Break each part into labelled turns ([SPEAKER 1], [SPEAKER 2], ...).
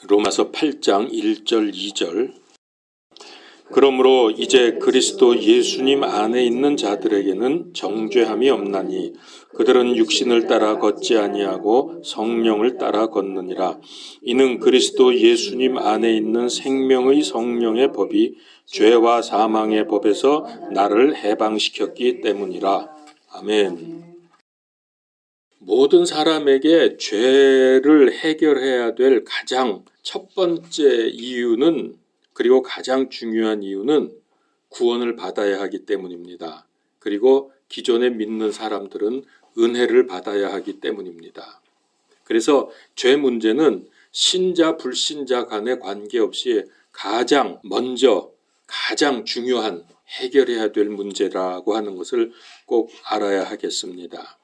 [SPEAKER 1] 로마서 8장 1절 2절. 그러므로 이제 그리스도 예수님 안에 있는 자들에게는 정죄함이 없나니 그들은 육신을 따라 걷지 아니하고 성령을 따라 걷느니라. 이는 그리스도 예수님 안에 있는 생명의 성령의 법이 죄와 사망의 법에서 나를 해방시켰기 때문이라. 아멘. 모든 사람에게 죄를 해결해야 될 가장 첫 번째 이유는, 그리고 가장 중요한 이유는 구원을 받아야 하기 때문입니다. 그리고 기존에 믿는 사람들은 은혜를 받아야 하기 때문입니다. 그래서 죄 문제는 신자 불신자 간에 관계없이 가장 먼저 가장 중요한 해결해야 될 문제라고 하는 것을 꼭 알아야 하겠습니다.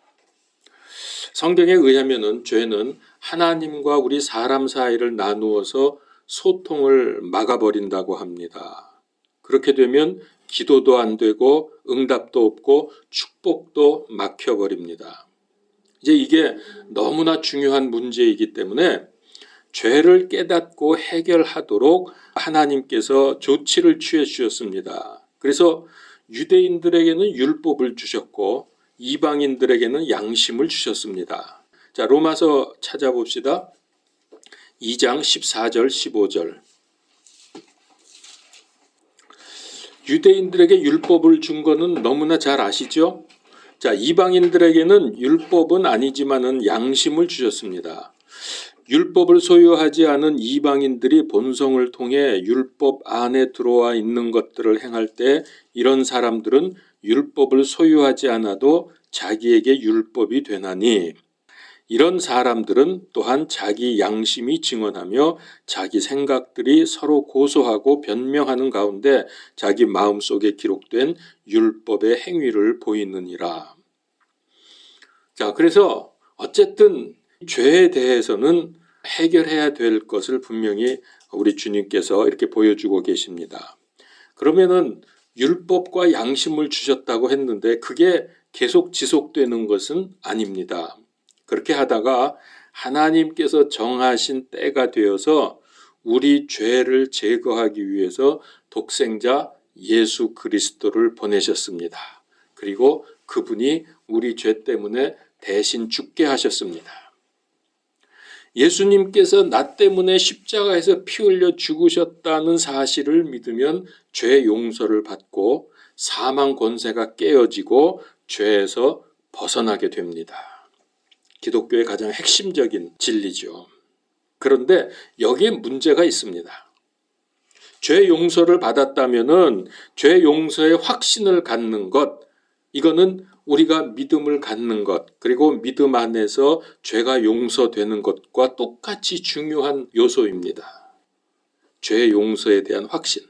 [SPEAKER 1] 성경에 의하면은 죄는 하나님과 우리 사람 사이를 나누어서 소통을 막아버린다고 합니다. 그렇게 되면 기도도 안 되고 응답도 없고 축복도 막혀버립니다. 이제 이게 너무나 중요한 문제이기 때문에 죄를 깨닫고 해결하도록 하나님께서 조치를 취해 주셨습니다. 그래서 유대인들에게는 율법을 주셨고 이방인들에게는 양심을 주셨습니다. 자, 로마서 찾아봅시다. 2장 14절 15절. 유대인들에게 율법을 준 거는 너무나 잘 아시죠? 자, 이방인들에게는 율법은 아니지만은 양심을 주셨습니다. 율법을 소유하지 않은 이방인들이 본성을 통해 율법 안에 들어와 있는 것들을 행할 때 이런 사람들은 율법을 소유하지 않아도 자기에게 율법이 되나니, 이런 사람들은 또한 자기 양심이 증언하며 자기 생각들이 서로 고소하고 변명하는 가운데 자기 마음속에 기록된 율법의 행위를 보이느니라. 자, 그래서 어쨌든 죄에 대해서는 해결해야 될 것을 분명히 우리 주님께서 이렇게 보여주고 계십니다. 그러면은 율법과 양심을 주셨다고 했는데 그게 계속 지속되는 것은 아닙니다. 그렇게 하다가 하나님께서 정하신 때가 되어서 우리 죄를 제거하기 위해서 독생자 예수 그리스도를 보내셨습니다. 그리고 그분이 우리 죄 때문에 대신 죽게 하셨습니다. 예수님께서 나 때문에 십자가에서 피 흘려 죽으셨다는 사실을 믿으면 죄 용서를 받고 사망 권세가 깨어지고 죄에서 벗어나게 됩니다. 기독교의 가장 핵심적인 진리죠. 그런데 여기에 문제가 있습니다. 죄 용서를 받았다면은 죄 용서의 확신을 갖는 것, 이거는 우리가 믿음을 갖는 것, 그리고 믿음 안에서 죄가 용서되는 것과 똑같이 중요한 요소입니다. 죄 용서에 대한 확신.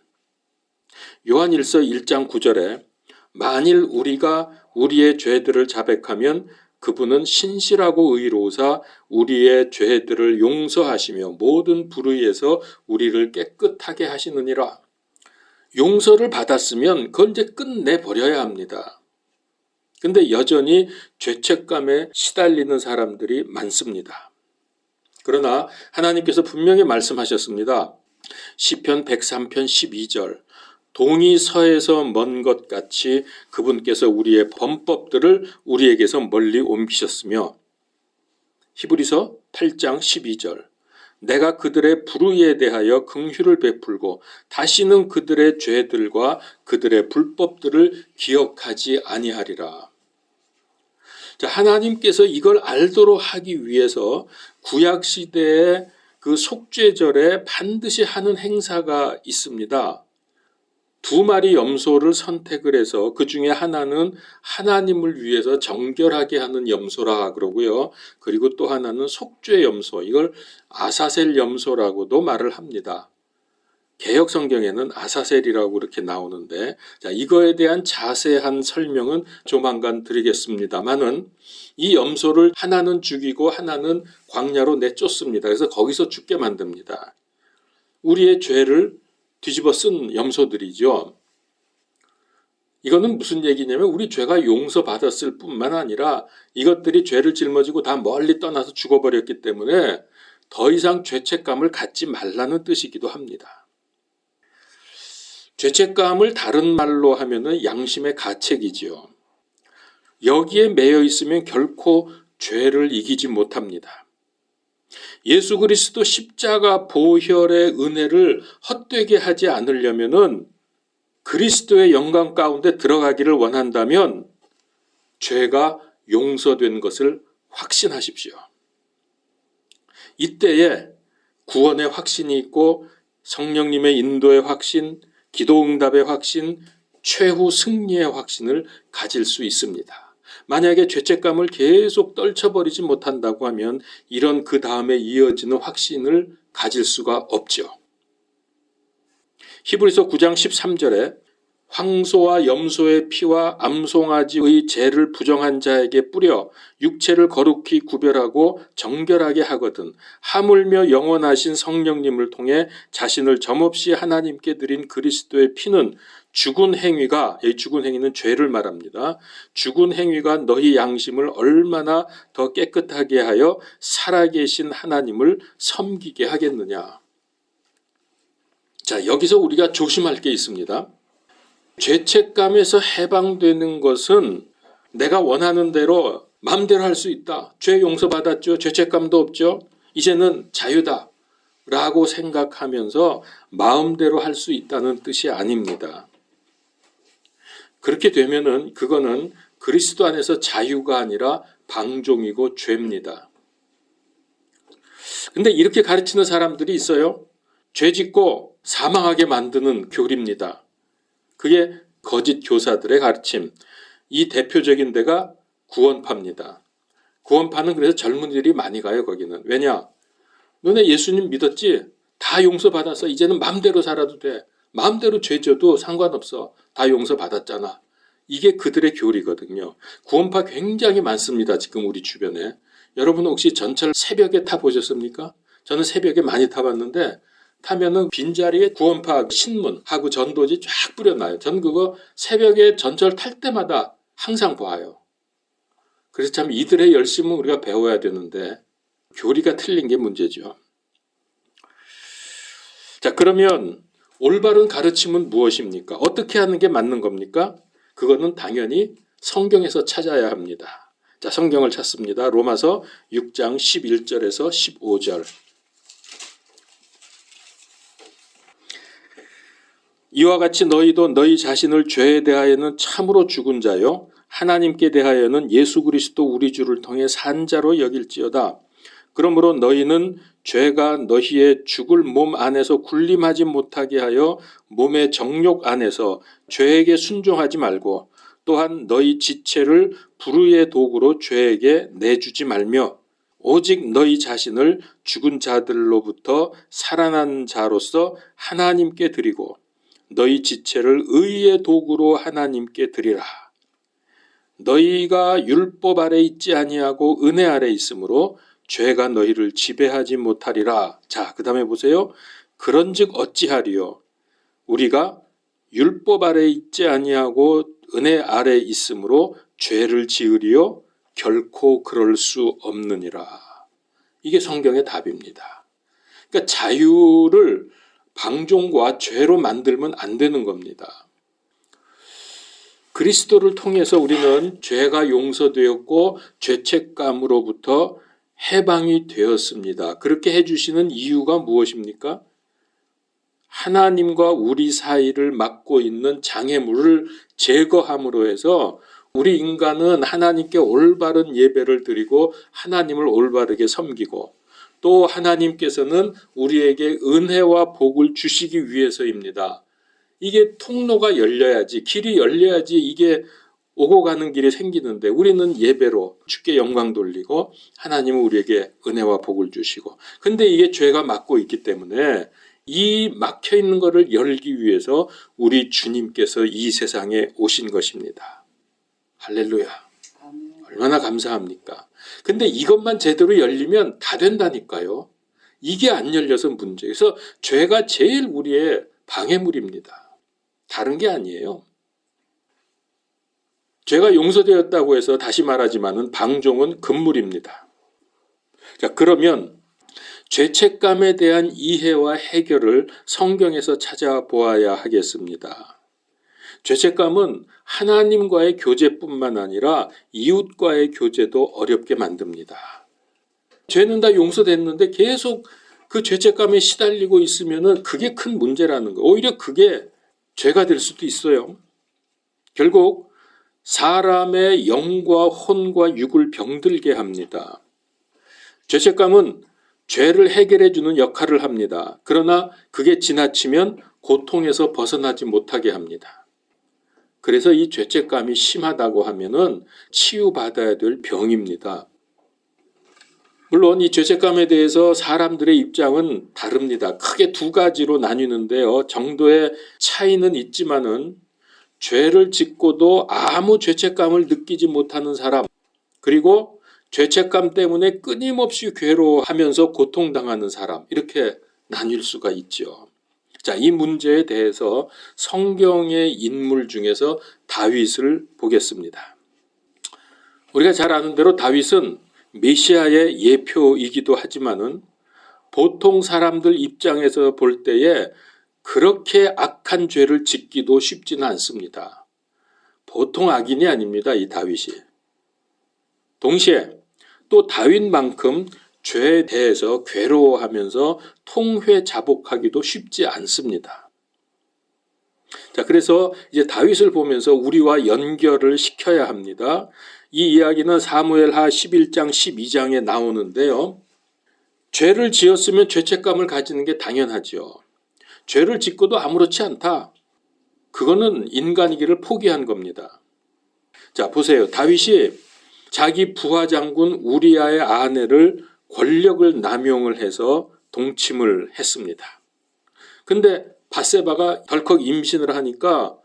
[SPEAKER 1] 요한일서 1장 9절에 만일 우리가 우리의 죄들을 자백하면 그분은 신실하고 의로우사 우리의 죄들을 용서하시며 모든 불의에서 우리를 깨끗하게 하시느니라. 용서를 받았으면 그걸 이제 끝내버려야 합니다. 근데 여전히 죄책감에 시달리는 사람들이 많습니다. 그러나 하나님께서 분명히 말씀하셨습니다. 시편 103편 12절. 동이 서에서 먼 것 같이 그분께서 우리의 범법들을 우리에게서 멀리 옮기셨으며, 히브리서 8장 12절. 내가 그들의 불의에 대하여 긍휼을 베풀고 다시는 그들의 죄들과 그들의 불법들을 기억하지 아니하리라. 자, 하나님께서 이걸 알도록 하기 위해서 구약시대의 그 속죄절에 반드시 하는 행사가 있습니다. 2마리 염소를 선택을 해서 그 중에 하나는 하나님을 위해서 정결하게 하는 염소라 그러고요. 그리고 또 하나는 속죄 염소, 이걸 아사셀 염소라고도 말을 합니다. 개역 성경에는 아사셀이라고 이렇게 나오는데, 자, 이거에 대한 자세한 설명은 조만간 드리겠습니다만은 이 염소를 하나는 죽이고 하나는 광야로 내쫓습니다. 그래서 거기서 죽게 만듭니다. 우리의 죄를 뒤집어 쓴 염소들이죠. 이거는 무슨 얘기냐면 우리 죄가 용서받았을 뿐만 아니라 이것들이 죄를 짊어지고 다 멀리 떠나서 죽어버렸기 때문에 더 이상 죄책감을 갖지 말라는 뜻이기도 합니다. 죄책감을 다른 말로 하면은 양심의 가책이지요. 여기에 매여 있으면 결코 죄를 이기지 못합니다. 예수 그리스도 십자가 보혈의 은혜를 헛되게 하지 않으려면은 그리스도의 영광 가운데 들어가기를 원한다면 죄가 용서된 것을 확신하십시오. 이때에 구원의 확신이 있고 성령님의 인도의 확신, 기도응답의 확신, 최후 승리의 확신을 가질 수 있습니다. 만약에 죄책감을 계속 떨쳐버리지 못한다고 하면 이런 그 다음에 이어지는 확신을 가질 수가 없죠. 히브리서 9장 13절에 황소와 염소의 피와 암송아지의 죄를 부정한 자에게 뿌려 육체를 거룩히 구별하고 정결하게 하거든 하물며 영원하신 성령님을 통해 자신을 점없이 하나님께 드린 그리스도의 피는 죽은 행위가, 이 죽은 행위는 죄를 말합니다. 죽은 행위가 너희 양심을 얼마나 더 깨끗하게 하여 살아계신 하나님을 섬기게 하겠느냐. 자, 여기서 우리가 조심할 게 있습니다. 죄책감에서 해방되는 것은 내가 원하는 대로 마음대로 할 수 있다. 죄 용서받았죠. 죄책감도 없죠. 이제는 자유다. 라고 생각하면서 마음대로 할 수 있다는 뜻이 아닙니다. 그렇게 되면은 그거는 그리스도 안에서 자유가 아니라 방종이고 죄입니다. 근데 이렇게 가르치는 사람들이 있어요. 죄 짓고 사망하게 만드는 교리입니다. 그게 거짓 교사들의 가르침. 이 대표적인 데가 구원파입니다. 구원파는 그래서 젊은이들이 많이 가요, 거기는. 왜냐? 너네 예수님 믿었지? 다 용서받았어. 이제는 마음대로 살아도 돼. 마음대로 죄 져도 상관없어. 다 용서받았잖아. 이게 그들의 교리거든요. 구원파 굉장히 많습니다, 지금 우리 주변에. 여러분 혹시 전철 새벽에 타보셨습니까? 저는 새벽에 많이 타봤는데 타면은 빈자리에 구원파 신문하고 전도지 쫙 뿌려놔요. 저는 그거 새벽에 전철 탈 때마다 항상 봐요. 그래서 참 이들의 열심은 우리가 배워야 되는데 교리가 틀린 게 문제죠. 자, 그러면 올바른 가르침은 무엇입니까? 어떻게 하는 게 맞는 겁니까? 그거는 당연히 성경에서 찾아야 합니다. 자, 성경을 찾습니다. 로마서 6장 11절에서 15절. 이와 같이 너희도 너희 자신을 죄에 대하여는 참으로 죽은 자요 하나님께 대하여는 예수 그리스도 우리 주를 통해 산 자로 여길지어다. 그러므로 너희는 죄가 너희의 죽을 몸 안에서 군림하지 못하게 하여 몸의 정욕 안에서 죄에게 순종하지 말고 또한 너희 지체를 불의의 도구로 죄에게 내주지 말며 오직 너희 자신을 죽은 자들로부터 살아난 자로서 하나님께 드리고 너희 지체를 의의 도구로 하나님께 드리라. 너희가 율법 아래 있지 아니하고 은혜 아래 있으므로 죄가 너희를 지배하지 못하리라. 자, 그 다음에 보세요. 그런즉 어찌하리요? 우리가 율법 아래 있지 아니하고 은혜 아래 있으므로 죄를 지으리요? 결코 그럴 수 없느니라. 이게 성경의 답입니다. 그러니까 자유를 방종과 죄로 만들면 안 되는 겁니다. 그리스도를 통해서 우리는 죄가 용서되었고 죄책감으로부터 해방이 되었습니다. 그렇게 해주시는 이유가 무엇입니까? 하나님과 우리 사이를 막고 있는 장애물을 제거함으로 해서 우리 인간은 하나님께 올바른 예배를 드리고 하나님을 올바르게 섬기고 또 하나님께서는 우리에게 은혜와 복을 주시기 위해서입니다. 이게 통로가 열려야지, 길이 열려야지 이게 오고 가는 길이 생기는데 우리는 예배로 주께 영광 돌리고 하나님은 우리에게 은혜와 복을 주시고 근데 이게 죄가 막고 있기 때문에 이 막혀있는 것을 열기 위해서 우리 주님께서 이 세상에 오신 것입니다. 할렐루야. 얼마나 감사합니까? 근데 이것만 제대로 열리면 다 된다니까요. 이게 안 열려서 문제예요. 그래서 죄가 제일 우리의 방해물입니다. 다른 게 아니에요. 죄가 용서되었다고 해서 다시 말하지만은 방종은 금물입니다. 자, 그러면 죄책감에 대한 이해와 해결을 성경에서 찾아보아야 하겠습니다. 죄책감은 하나님과의 교제뿐만 아니라 이웃과의 교제도 어렵게 만듭니다. 죄는 다 용서됐는데 계속 그 죄책감에 시달리고 있으면 그게 큰 문제라는 거예요. 오히려 그게 죄가 될 수도 있어요. 결국 사람의 영과 혼과 육을 병들게 합니다. 죄책감은 죄를 해결해 주는 역할을 합니다. 그러나 그게 지나치면 고통에서 벗어나지 못하게 합니다. 그래서 이 죄책감이 심하다고 하면은 치유받아야 될 병입니다. 물론 이 죄책감에 대해서 사람들의 입장은 다릅니다. 크게 두 가지로 나뉘는데요. 정도의 차이는 있지만은 죄를 짓고도 아무 죄책감을 느끼지 못하는 사람, 그리고 죄책감 때문에 끊임없이 괴로워하면서 고통당하는 사람, 이렇게 나뉠 수가 있죠. 자, 이 문제에 대해서 성경의 인물 중에서 다윗을 보겠습니다. 우리가 잘 아는 대로 다윗은 메시아의 예표이기도 하지만은 보통 사람들 입장에서 볼 때에 그렇게 악한 죄를 짓기도 쉽지는 않습니다. 보통 악인이 아닙니다, 이 다윗이. 동시에 또 다윗만큼 죄에 대해서 괴로워하면서 통회자복하기도 쉽지 않습니다. 자, 그래서 이제 다윗을 보면서 우리와 연결을 시켜야 합니다. 이 이야기는 사무엘하 11장 12장에 나오는데요. 죄를 지었으면 죄책감을 가지는 게 당연하죠. 죄를 짓고도 아무렇지 않다. 그거는 인간이기를 포기한 겁니다. 자, 보세요. 다윗이 자기 부하 장군 우리아의 아내를 권력을 남용을 해서 동침을 했습니다. 근데 밧세바가 덜컥 임신을 하니까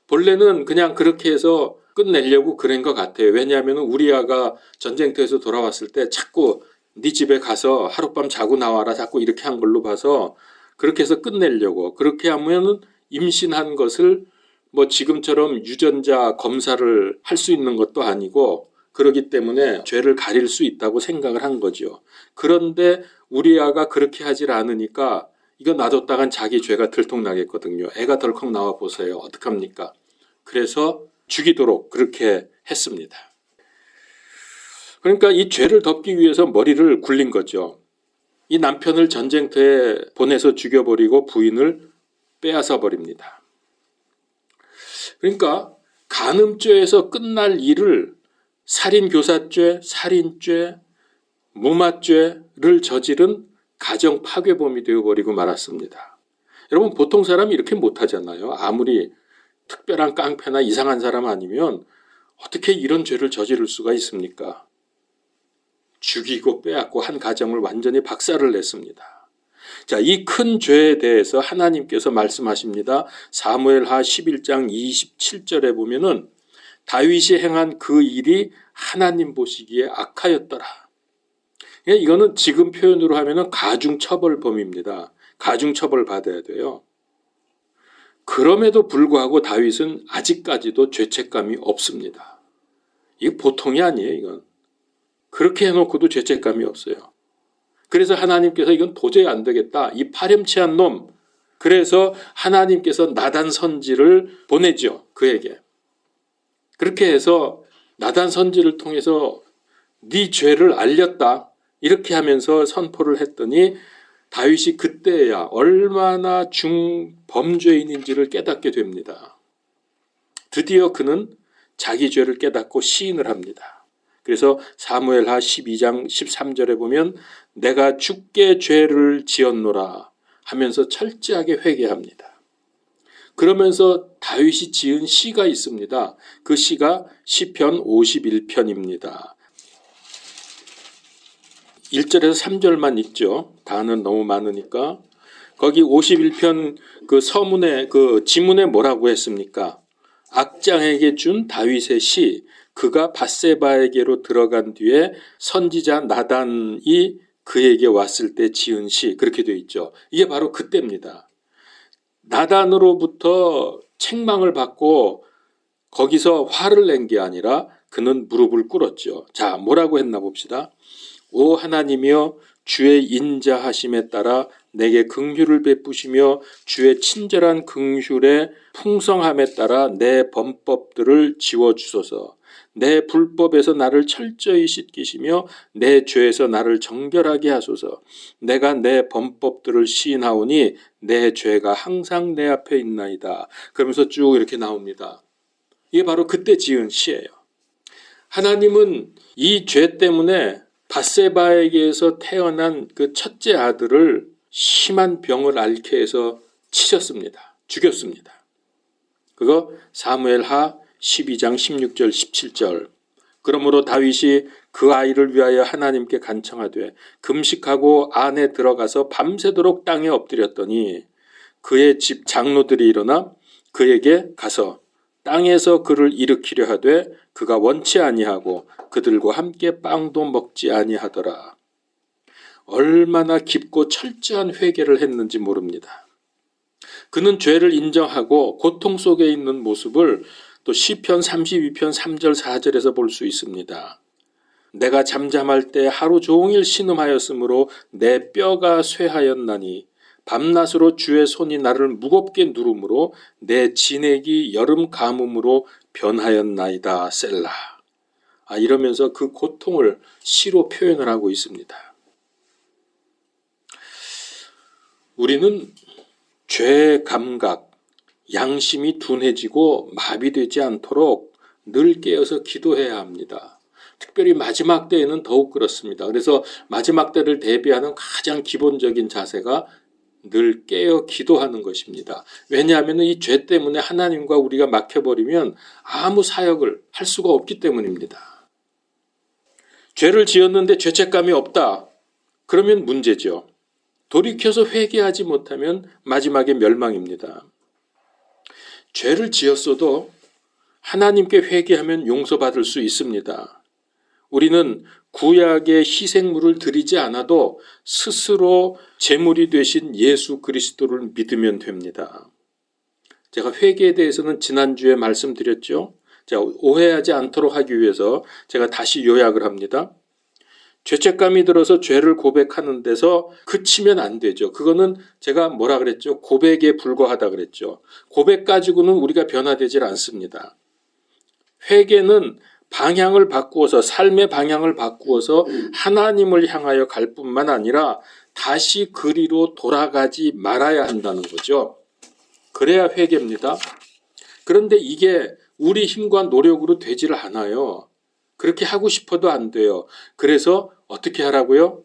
[SPEAKER 1] 본래는 그냥 그렇게 해서 끝내려고 그런 것 같아요. 왜냐하면 우리아가 전쟁터에서 돌아왔을 때 자꾸 네 집에 가서 하룻밤 자고 나와라 자꾸 이렇게 한 걸로 봐서 그렇게 해서 끝내려고. 그렇게 하면 임신한 것을 뭐 지금처럼 유전자 검사를 할 수 있는 것도 아니고 그렇기 때문에 죄를 가릴 수 있다고 생각을 한 거죠. 그런데 우리아가 그렇게 하질 않으니까 이거 놔뒀다간 자기 죄가 들통나겠거든요. 애가 덜컥 나와 보세요. 어떡합니까? 그래서 죽이도록 그렇게 했습니다. 그러니까 이 죄를 덮기 위해서 머리를 굴린 거죠. 이 남편을 전쟁터에 보내서 죽여버리고 부인을 빼앗아 버립니다. 그러니까 간음죄에서 끝날 일을 살인교사죄, 살인죄, 무마죄를 저지른 가정 파괴범이 되어버리고 말았습니다. 여러분 보통 사람이 이렇게 못하잖아요. 아무리 특별한 깡패나 이상한 사람 아니면 어떻게 이런 죄를 저지를 수가 있습니까? 죽이고 빼앗고 한 가정을 완전히 박살을 냈습니다. 자, 이 큰 죄에 대해서 하나님께서 말씀하십니다. 사무엘하 11장 27절에 보면은 다윗이 행한 그 일이 하나님 보시기에 악하였더라. 이거는 지금 표현으로 하면은 가중처벌범입니다. 가중처벌 받아야 돼요. 그럼에도 불구하고 다윗은 아직까지도 죄책감이 없습니다. 이게 보통이 아니에요, 이건. 그렇게 해놓고도 죄책감이 없어요. 그래서 하나님께서 이건 도저히 안 되겠다. 이 파렴치한 놈. 그래서 하나님께서 나단 선지를 보내죠. 그에게. 그렇게 해서 나단 선지를 통해서 네 죄를 알렸다. 이렇게 하면서 선포를 했더니 다윗이 그때야 얼마나 중범죄인인지를 깨닫게 됩니다. 드디어 그는 자기 죄를 깨닫고 시인을 합니다. 그래서 사무엘하 12장 13절에 보면 내가 주께 죄를 지었노라 하면서 철저하게 회개합니다. 그러면서 다윗이 지은 시가 있습니다. 그 시가 시편 51편입니다. 1절에서 3절만 읽죠. 단은 너무 많으니까. 거기 51편 그 서문에 그 지문에 뭐라고 했습니까? 악장에게 준 다윗의 시, 그가 밧세바에게로 들어간 뒤에 선지자 나단이 그에게 왔을 때 지은 시, 그렇게 되어 있죠. 이게 바로 그때입니다. 나단으로부터 책망을 받고 거기서 화를 낸 게 아니라 그는 무릎을 꿇었죠. 자, 뭐라고 했나 봅시다. 오 하나님이여 주의 인자하심에 따라 내게 긍휼을 베푸시며 주의 친절한 긍휼의 풍성함에 따라 내 범법들을 지워주소서. 내 불법에서 나를 철저히 씻기시며 내 죄에서 나를 정결하게 하소서. 내가 내 범법들을 시인하오니 내 죄가 항상 내 앞에 있나이다. 그러면서 쭉 이렇게 나옵니다. 이게 바로 그때 지은 시예요. 하나님은 이 죄 때문에 밧세바에게서 태어난 그 첫째 아들을 심한 병을 앓게 해서 치셨습니다. 죽였습니다. 그거 사무엘하 12장 16절 17절. 그러므로 다윗이 그 아이를 위하여 하나님께 간청하되 금식하고 안에 들어가서 밤새도록 땅에 엎드렸더니 그의 집 장로들이 일어나 그에게 가서 땅에서 그를 일으키려 하되 그가 원치 아니하고 그들과 함께 빵도 먹지 아니하더라. 얼마나 깊고 철저한 회개를 했는지 모릅니다. 그는 죄를 인정하고 고통 속에 있는 모습을 또 시편 32편 3절 4절에서 볼 수 있습니다. 내가 잠잠할 때 하루 종일 신음하였으므로 내 뼈가 쇠하였나니 밤낮으로 주의 손이 나를 무겁게 누름으로 내 진액이 여름 가뭄으로 변하였나이다. 셀라. 이러면서 그 고통을 시로 표현을 하고 있습니다. 우리는 죄 감각, 양심이 둔해지고 마비되지 않도록 늘 깨어서 기도해야 합니다. 특별히 마지막 때에는 더욱 그렇습니다. 그래서 마지막 때를 대비하는 가장 기본적인 자세가 늘 깨어 기도하는 것입니다. 왜냐하면 이 죄 때문에 하나님과 우리가 막혀버리면 아무 사역을 할 수가 없기 때문입니다. 죄를 지었는데 죄책감이 없다. 그러면 문제죠. 돌이켜서 회개하지 못하면 마지막에 멸망입니다. 죄를 지었어도 하나님께 회개하면 용서받을 수 있습니다. 우리는 구약의 희생물을 드리지 않아도 스스로 제물이 되신 예수 그리스도를 믿으면 됩니다. 제가 회개에 대해서는 지난주에 말씀드렸죠. 자, 오해하지 않도록 하기 위해서 제가 다시 요약을 합니다. 죄책감이 들어서 죄를 고백하는 데서 그치면 안 되죠. 그거는 제가 뭐라 그랬죠? 고백에 불과하다 그랬죠. 고백 가지고는 우리가 변화되질 않습니다. 회개는 방향을 바꾸어서 삶의 방향을 바꾸어서 하나님을 향하여 갈 뿐만 아니라 다시 그리로 돌아가지 말아야 한다는 거죠. 그래야 회개입니다. 그런데 이게 우리 힘과 노력으로 되지를 않아요. 그렇게 하고 싶어도 안 돼요. 그래서 어떻게 하라고요?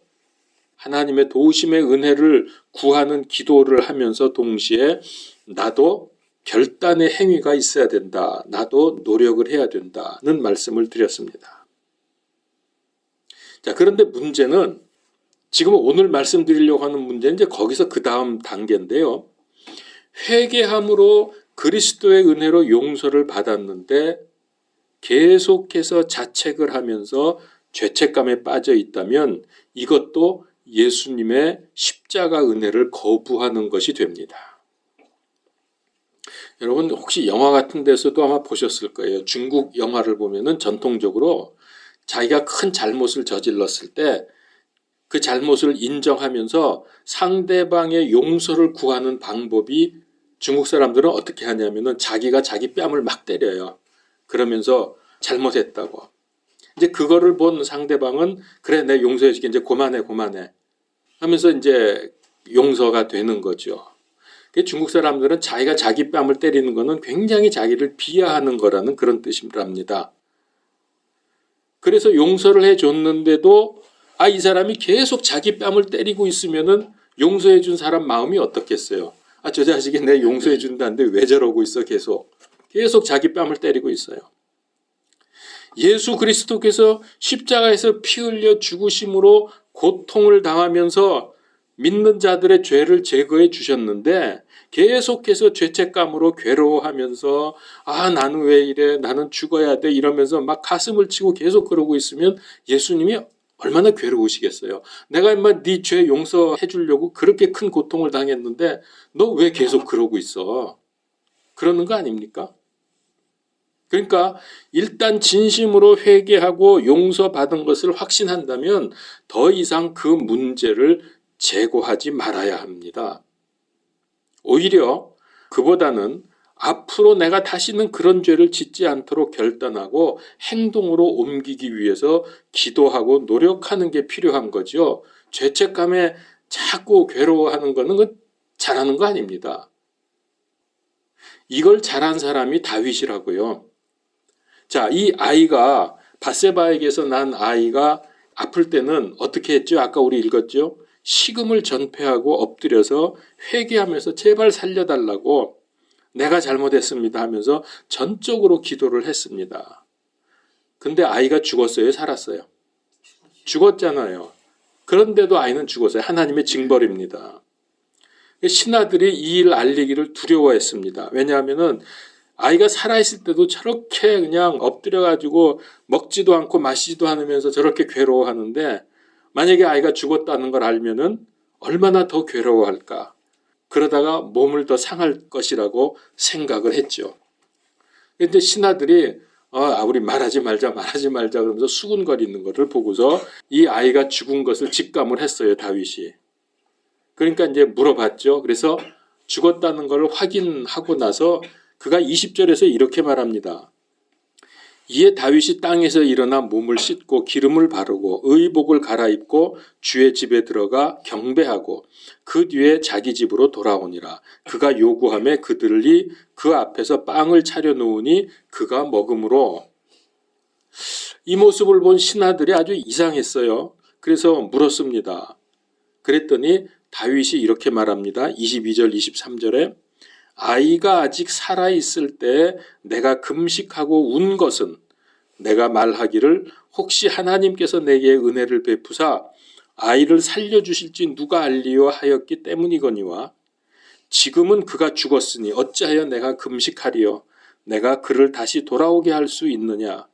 [SPEAKER 1] 하나님의 도우심의 은혜를 구하는 기도를 하면서 동시에 나도 결단의 행위가 있어야 된다. 나도 노력을 해야 된다는 말씀을 드렸습니다. 자, 그런데 문제는 지금 오늘 말씀드리려고 하는 문제는 이제 거기서 그 다음 단계인데요. 회개함으로 그리스도의 은혜로 용서를 받았는데 계속해서 자책을 하면서 죄책감에 빠져 있다면 이것도 예수님의 십자가 은혜를 거부하는 것이 됩니다. 여러분 혹시 영화 같은 데서도 아마 보셨을 거예요. 중국 영화를 보면은 전통적으로 자기가 큰 잘못을 저질렀을 때 그 잘못을 인정하면서 상대방의 용서를 구하는 방법이 중국 사람들은 어떻게 하냐면은 자기가 자기 뺨을 막 때려요. 그러면서 잘못했다고. 이제 그거를 본 상대방은 그래 내 용서해줄게 이제 그만해 하면서 이제 용서가 되는 거죠. 중국 사람들은 자기가 자기 뺨을 때리는 거는 굉장히 자기를 비하하는 거라는 그런 뜻이랍니다. 그래서 용서를 해줬는데도 이 사람이 계속 자기 뺨을 때리고 있으면은 용서해준 사람 마음이 어떻겠어요? 저 자식이 내 용서해준다는데 왜 저러고 있어 계속 자기 뺨을 때리고 있어요. 예수 그리스도께서 십자가에서 피 흘려 죽으심으로 고통을 당하면서 믿는 자들의 죄를 제거해 주셨는데 계속해서 죄책감으로 괴로워하면서 나는 왜 이래 나는 죽어야 돼 이러면서 막 가슴을 치고 계속 그러고 있으면 예수님이 얼마나 괴로우시겠어요. 내가 인마 네 죄 용서해 주려고 그렇게 큰 고통을 당했는데 너 왜 계속 그러고 있어. 그러는 거 아닙니까? 그러니까 일단 진심으로 회개하고 용서받은 것을 확신한다면 더 이상 그 문제를 제고하지 말아야 합니다. 오히려 그보다는 앞으로 내가 다시는 그런 죄를 짓지 않도록 결단하고 행동으로 옮기기 위해서 기도하고 노력하는 게 필요한 거죠. 죄책감에 자꾸 괴로워하는 거는 잘하는 거 아닙니다. 이걸 잘한 사람이 다윗이라고요. 자, 이 아이가 밧세바에게서 난 아이가 아플 때는 어떻게 했죠? 아까 우리 읽었죠? 식음을 전폐하고 엎드려서 회개하면서 제발 살려달라고 내가 잘못했습니다 하면서 전적으로 기도를 했습니다. 근데 아이가 죽었어요? 살았어요? 죽었잖아요. 그런데도 아이는 죽었어요. 하나님의 징벌입니다. 신하들이 이 일 알리기를 두려워했습니다. 왜냐하면은 아이가 살아있을 때도 저렇게 그냥 엎드려가지고 먹지도 않고 마시지도 않으면서 저렇게 괴로워하는데 만약에 아이가 죽었다는 걸 알면은 얼마나 더 괴로워할까. 그러다가 몸을 더 상할 것이라고 생각을 했죠. 그런데 신하들이 우리 말하지 말자 그러면서 수군거리는 것을 보고서 이 아이가 죽은 것을 직감을 했어요, 다윗이. 그러니까 이제 물어봤죠. 그래서 죽었다는 걸 확인하고 나서 그가 20절에서 이렇게 말합니다. 이에 다윗이 땅에서 일어나 몸을 씻고 기름을 바르고 의복을 갈아입고 주의 집에 들어가 경배하고 그 뒤에 자기 집으로 돌아오니라. 그가 요구하매 그들이 그 앞에서 빵을 차려 놓으니 그가 먹음으로. 이 모습을 본 신하들이 아주 이상했어요. 그래서 물었습니다. 그랬더니 다윗이 이렇게 말합니다. 22절 23절에 아이가 아직 살아있을 때 내가 금식하고 운 것은 내가 말하기를 혹시 하나님께서 내게 은혜를 베푸사 아이를 살려주실지 누가 알리요 하였기 때문이거니와 지금은 그가 죽었으니 어찌하여 내가 금식하리요 내가 그를 다시 돌아오게 할 수 있느냐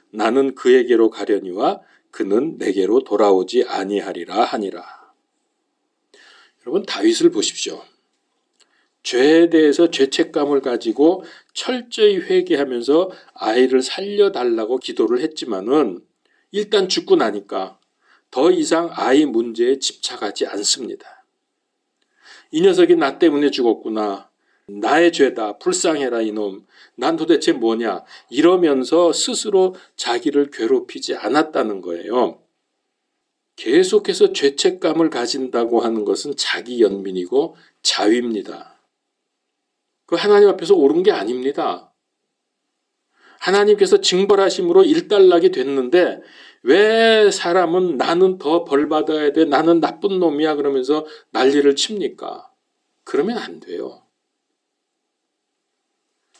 [SPEAKER 1] 나는 그에게로 가려니와 그는 내게로 돌아오지 아니하리라 하니라. 여러분 다윗을 보십시오. 죄에 대해서 죄책감을 가지고 철저히 회개하면서 아이를 살려달라고 기도를 했지만은 일단 죽고 나니까 더 이상 아이 문제에 집착하지 않습니다. 이 녀석이 나 때문에 죽었구나. 나의 죄다. 불쌍해라 이놈. 난 도대체 뭐냐. 이러면서 스스로 자기를 괴롭히지 않았다는 거예요. 계속해서 죄책감을 가진다고 하는 것은 자기 연민이고 자위입니다. 그 하나님 앞에서 옳은 게 아닙니다. 하나님께서 징벌하심으로 일단락이 됐는데 왜 사람은 나는 더 벌 받아야 돼, 나는 나쁜 놈이야 그러면서 난리를 칩니까? 그러면 안 돼요.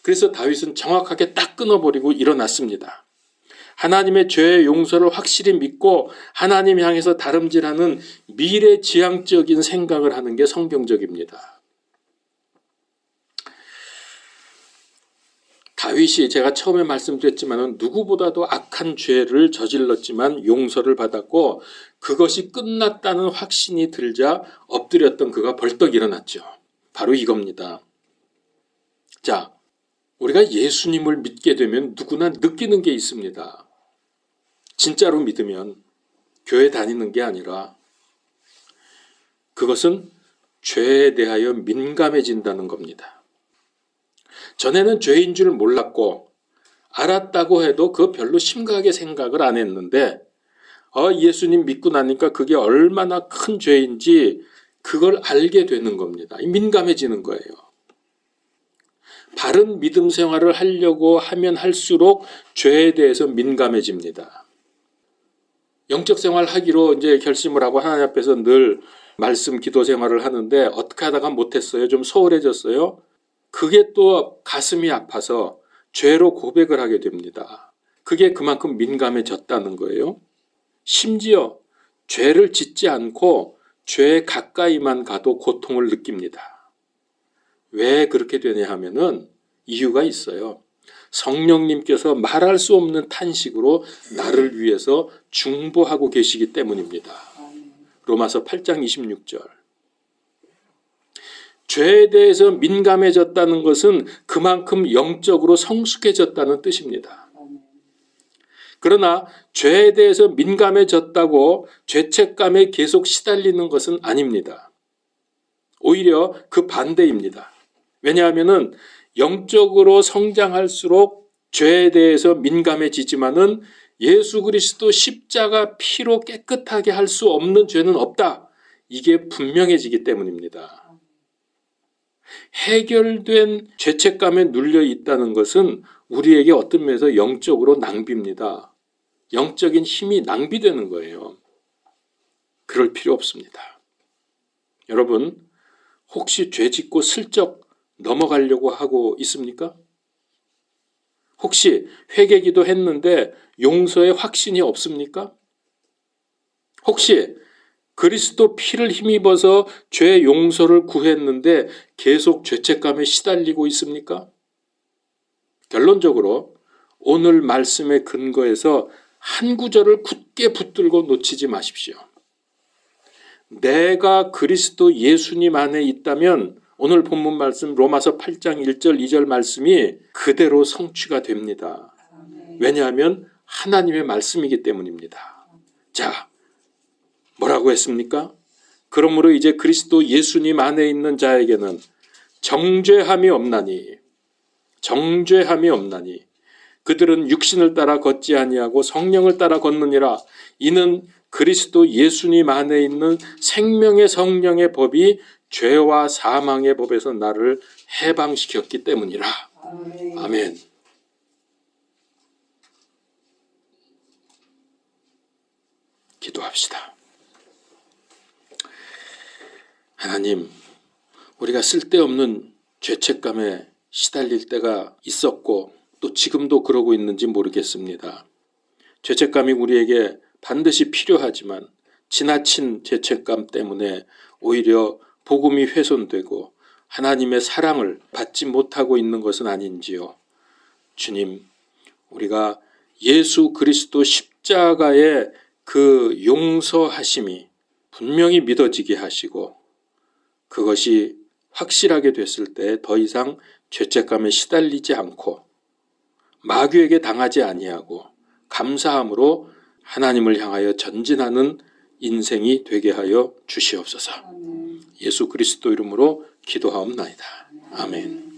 [SPEAKER 1] 그래서 다윗은 정확하게 딱 끊어버리고 일어났습니다. 하나님의 죄의 용서를 확실히 믿고 하나님 향해서 다름질하는 미래지향적인 생각을 하는 게 성경적입니다. 다윗이 제가 처음에 말씀드렸지만 누구보다도 악한 죄를 저질렀지만 용서를 받았고 그것이 끝났다는 확신이 들자 엎드렸던 그가 벌떡 일어났죠. 바로 이겁니다. 자, 우리가 예수님을 믿게 되면 누구나 느끼는 게 있습니다. 진짜로 믿으면 교회 다니는 게 아니라 그것은 죄에 대하여 민감해진다는 겁니다. 전에는 죄인 줄 몰랐고 알았다고 해도 그 별로 심각하게 생각을 안 했는데 예수님 믿고 나니까 그게 얼마나 큰 죄인지 그걸 알게 되는 겁니다. 민감해지는 거예요. 바른 믿음 생활을 하려고 하면 할수록 죄에 대해서 민감해집니다. 영적 생활 하기로 이제 결심을 하고 하나님 앞에서 늘 말씀 기도 생활을 하는데 어떻게 하다가 못했어요? 좀 소홀해졌어요? 그게 또 가슴이 아파서 죄로 고백을 하게 됩니다. 그게 그만큼 민감해졌다는 거예요. 심지어 죄를 짓지 않고 죄에 가까이만 가도 고통을 느낍니다. 왜 그렇게 되냐 하면은 이유가 있어요. 성령님께서 말할 수 없는 탄식으로 나를 위해서 중보하고 계시기 때문입니다. 로마서 8장 26절. 죄에 대해서 민감해졌다는 것은 그만큼 영적으로 성숙해졌다는 뜻입니다. 그러나 죄에 대해서 민감해졌다고 죄책감에 계속 시달리는 것은 아닙니다. 오히려 그 반대입니다. 왜냐하면 영적으로 성장할수록 죄에 대해서 민감해지지만은 예수 그리스도 십자가 피로 깨끗하게 할 수 없는 죄는 없다. 이게 분명해지기 때문입니다. 해결된 죄책감에 눌려 있다는 것은 우리에게 어떤 면에서 영적으로 낭비입니다. 영적인 힘이 낭비되는 거예요. 그럴 필요 없습니다. 여러분, 혹시 죄 짓고 슬쩍 넘어가려고 하고 있습니까? 혹시 회개기도 했는데 용서의 확신이 없습니까? 혹시 그리스도 피를 힘입어서 죄 용서를 구했는데 계속 죄책감에 시달리고 있습니까? 결론적으로 오늘 말씀의 근거에서 한 구절을 굳게 붙들고 놓치지 마십시오. 내가 그리스도 예수님 안에 있다면 오늘 본문 말씀 로마서 8장 1절 2절 말씀이 그대로 성취가 됩니다. 왜냐하면 하나님의 말씀이기 때문입니다. 자, 뭐라고 했습니까? 그러므로 이제 그리스도 예수님 안에 있는 자에게는 정죄함이 없나니 그들은 육신을 따라 걷지 아니하고 성령을 따라 걷느니라. 이는 그리스도 예수님 안에 있는 생명의 성령의 법이 죄와 사망의 법에서 나를 해방시켰기 때문이라. 아멘. 기도합시다. 하나님, 우리가 쓸데없는 죄책감에 시달릴 때가 있었고 또 지금도 그러고 있는지 모르겠습니다. 죄책감이 우리에게 반드시 필요하지만 지나친 죄책감 때문에 오히려 복음이 훼손되고 하나님의 사랑을 받지 못하고 있는 것은 아닌지요. 주님, 우리가 예수 그리스도 십자가의 그 용서하심이 분명히 믿어지게 하시고 그것이 확실하게 됐을 때 더 이상 죄책감에 시달리지 않고 마귀에게 당하지 아니하고 감사함으로 하나님을 향하여 전진하는 인생이 되게 하여 주시옵소서. 예수 그리스도 이름으로 기도하옵나이다. 아멘.